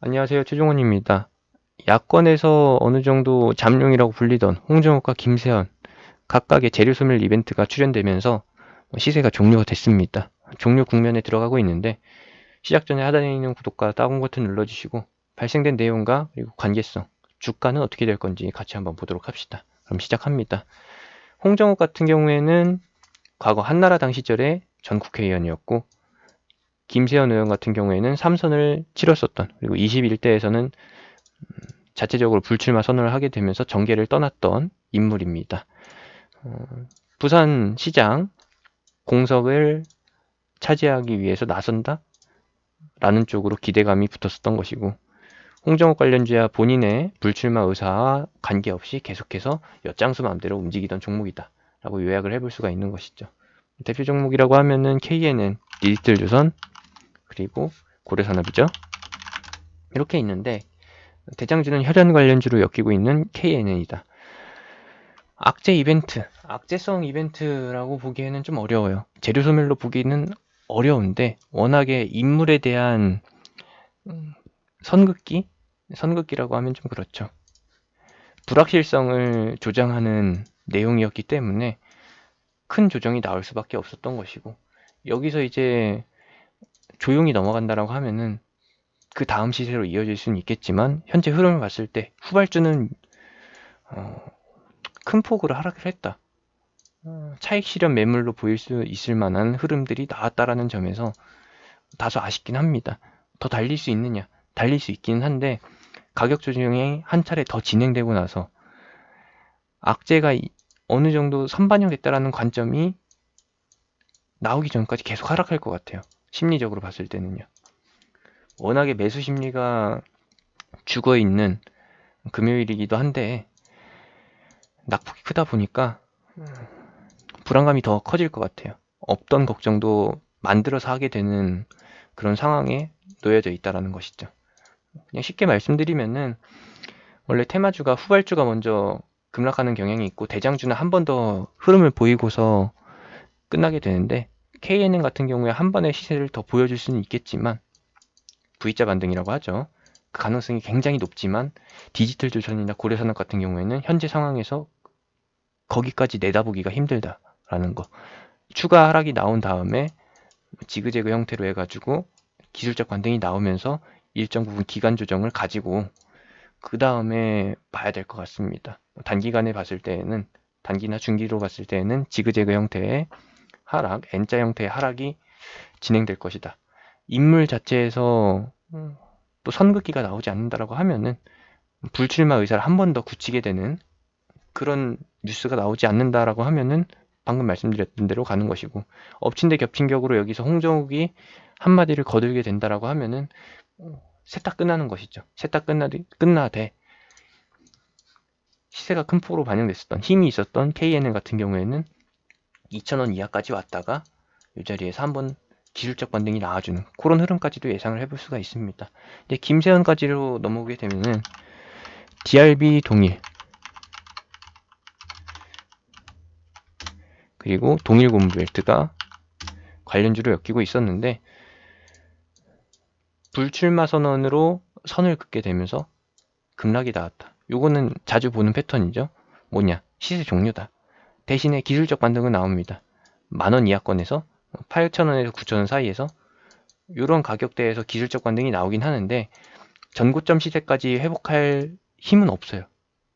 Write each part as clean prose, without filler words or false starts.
안녕하세요. 최종원입니다. 야권에서 어느 정도 잠룡이라고 불리던 홍정욱과 김세현 각각의 재료 소멸 이벤트가 출연되면서 시세가 종료가 됐습니다. 종료 국면에 들어가고 있는데 시작 전에 하단에 있는 구독과 다운 버튼 눌러주시고 발생된 내용과 그리고 관계성, 주가는 어떻게 될 건지 같이 한번 보도록 합시다. 그럼 시작합니다. 홍정욱 같은 경우에는 과거 한나라당 시절에 전 국회의원이었고 김세현 의원 같은 경우에는 3선을 치렀었던 그리고 21대에서는 자체적으로 불출마 선언을 하게 되면서 정계를 떠났던 인물입니다. 부산시장 공석을 차지하기 위해서 나선다? 라는 쪽으로 기대감이 붙었었던 것이고 홍정욱 관련주야 본인의 불출마 의사와 관계없이 계속해서 엿장수 마음대로 움직이던 종목이다 라고 요약을 해볼 수가 있는 것이죠. 대표 종목이라고 하면은 KNN, 디지털조선, 그리고 고려산업이죠. 이렇게 있는데 대장주는 혈연 관련주로 엮이고 있는 KNN이다. 악재성 이벤트라고 보기에는 좀 어려워요. 재료 소멸로 보기는 어려운데 워낙에 인물에 대한 선긋기라고 하면 좀 그렇죠. 불확실성을 조장하는 내용이었기 때문에 큰 조정이 나올 수밖에 없었던 것이고 여기서 이제 조용히 넘어간다라고 하면은 그 다음 시세로 이어질 수는 있겠지만 현재 흐름을 봤을 때 후발주는 큰 폭으로 하락을 했다. 차익 실현 매물로 보일 수 있을 만한 흐름들이 나왔다라는 점에서 다소 아쉽긴 합니다. 더 달릴 수 있느냐? 달릴 수 있기는 한데 가격 조정이 한 차례 더 진행되고 나서 악재가 어느 정도 선반영됐다라는 관점이 나오기 전까지 계속 하락할 것 같아요. 심리적으로 봤을 때는요. 워낙에 매수 심리가 죽어 있는 금요일이기도 한데 낙폭이 크다 보니까 불안감이 더 커질 것 같아요. 없던 걱정도 만들어서 하게 되는 그런 상황에 놓여져 있다라는 것이죠. 그냥 쉽게 말씀드리면은 원래 테마주가 후발주가 먼저 급락하는 경향이 있고 대장주는 한 번 더 흐름을 보이고서 끝나게 되는데 KNN 같은 경우에 한 번의 시세를 더 보여줄 수는 있겠지만 V자 반등이라고 하죠. 그 가능성이 굉장히 높지만 디지털 조선이나 고려산업 같은 경우에는 현재 상황에서 거기까지 내다보기가 힘들다라는 거. 추가 하락이 나온 다음에 지그재그 형태로 해가지고 기술적 반등이 나오면서 일정 부분 기간 조정을 가지고 그 다음에 봐야 될 것 같습니다. 단기간에 봤을 때에는 단기나 중기로 봤을 때에는 지그재그 형태의 하락, N자 형태의 하락이 진행될 것이다. 인물 자체에서 또 선긋기가 나오지 않는다라고 하면은 불출마 의사를 한 번 더 굳히게 되는 그런 뉴스가 나오지 않는다라고 하면은 방금 말씀드렸던 대로 가는 것이고 엎친 데 겹친 격으로 여기서 홍정욱이 한마디를 거들게 된다라고 하면은 세탁 끝나는 것이죠. 세탁 끝나되 시세가 큰 폭으로 반영됐었던 힘이 있었던 KNN 같은 경우에는 2,000원 이하까지 왔다가 이 자리에서 한번 기술적 반등이 나와주는 그런 흐름까지도 예상을 해볼 수가 있습니다. 이제 김세현까지로 넘어오게 되면은 DRB 동일 그리고 동일 고무벨트가 관련주로 엮이고 있었는데 불출마 선언으로 선을 긋게 되면서 급락이 나왔다. 요거는 자주 보는 패턴이죠. 뭐냐? 시세 종료다. 대신에 기술적 반등은 나옵니다. 만원 이하권에서 8,000원에서 9,000원 사이에서 이런 가격대에서 기술적 반등이 나오긴 하는데 전고점 시세까지 회복할 힘은 없어요.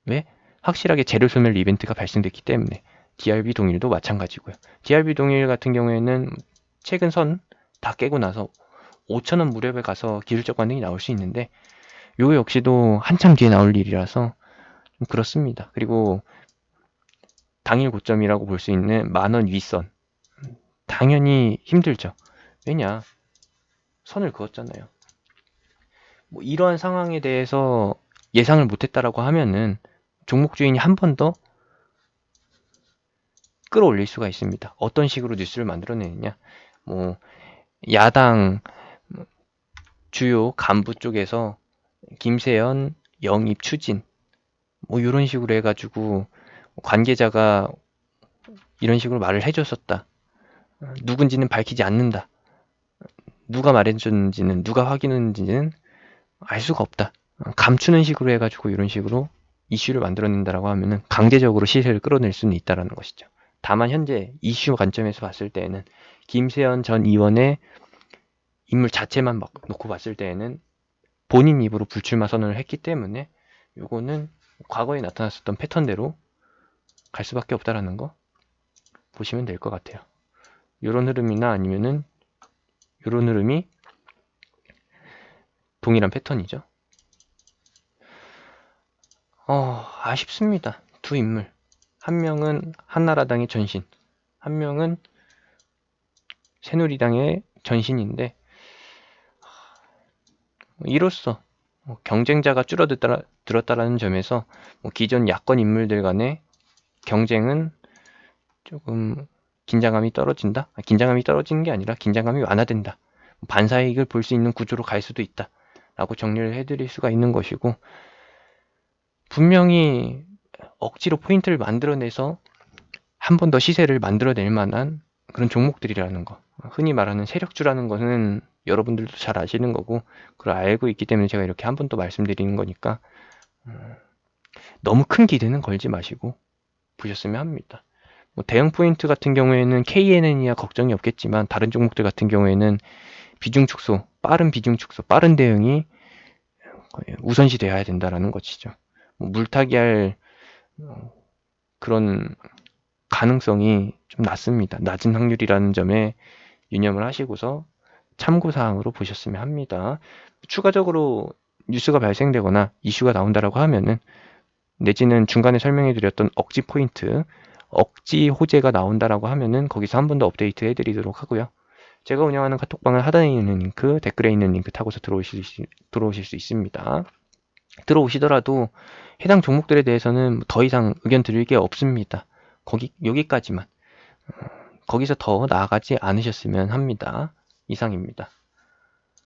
왜? 확실하게 재료 소멸 이벤트가 발생됐기 때문에 DRB 동일도 마찬가지고요. DRB 동일 같은 경우에는 최근 선 다 깨고 나서 5,000원 무렵에 가서 기술적 반등이 나올 수 있는데 요 역시도 한참 뒤에 나올 일이라서 좀 그렇습니다. 그리고 당일 고점이라고 볼 수 있는 만원 윗선 당연히 힘들죠. 왜냐? 선을 그었잖아요. 뭐 이러한 상황에 대해서 예상을 못했다라고 하면은 종목 주인이 한 번 더 끌어올릴 수가 있습니다. 어떤 식으로 뉴스를 만들어내느냐? 뭐 야당 주요 간부 쪽에서 김세연 영입 추진 뭐 이런 식으로 해가지고 관계자가 이런 식으로 말을 해줬었다. 누군지는 밝히지 않는다. 누가 말해줬는지는 누가 확인했는지는 알 수가 없다. 감추는 식으로 해가지고 이런 식으로 이슈를 만들어낸다라고 하면은 강제적으로 시세를 끌어낼 수는 있다라는 것이죠. 다만 현재 이슈 관점에서 봤을 때에는 김세현 전 의원의 인물 자체만 막 놓고 봤을 때에는 본인 입으로 불출마 선언을 했기 때문에 요거는 과거에 나타났었던 패턴대로 갈 수밖에 없다라는 거 보시면 될 것 같아요. 요런 흐름이나 아니면은 요런 흐름이 동일한 패턴이죠. 아쉽습니다. 두 인물. 한 명은 한나라당의 전신, 한 명은 새누리당의 전신인데 이로써 경쟁자가 줄어들었다라는 점에서 기존 야권 인물들 간의 경쟁은 조금 긴장감이 떨어진다? 긴장감이 떨어지는 게 아니라 긴장감이 완화된다. 반사이익을 볼 수 있는 구조로 갈 수도 있다. 라고 정리를 해드릴 수가 있는 것이고, 분명히 억지로 포인트를 만들어내서 한 번 더 시세를 만들어낼 만한 그런 종목들이라는 거. 흔히 말하는 세력주라는 것은 여러분들도 잘 아시는 거고, 그걸 알고 있기 때문에 제가 이렇게 한 번 더 말씀드리는 거니까, 너무 큰 기대는 걸지 마시고, 보셨으면 합니다. 대형 포인트 같은 경우에는 KNN이야 걱정이 없겠지만, 다른 종목들 같은 경우에는 비중 축소, 빠른 비중 축소, 빠른 대응이 우선시 되어야 된다라는 것이죠. 물타기 할 그런 가능성이 좀 낮습니다. 낮은 확률이라는 점에 유념을 하시고서 참고사항으로 보셨으면 합니다. 추가적으로 뉴스가 발생되거나 이슈가 나온다라고 하면은 내지는 중간에 설명해 드렸던 억지 포인트, 억지 호재가 나온다라고 하면은 거기서 한 번 더 업데이트 해드리도록 하고요. 제가 운영하는 카톡방은 하단에 있는 링크, 댓글에 있는 링크 타고서 들어오실 수 있습니다. 들어오시더라도 해당 종목들에 대해서는 더 이상 의견 드릴 게 없습니다. 여기까지만. 거기서 더 나아가지 않으셨으면 합니다. 이상입니다.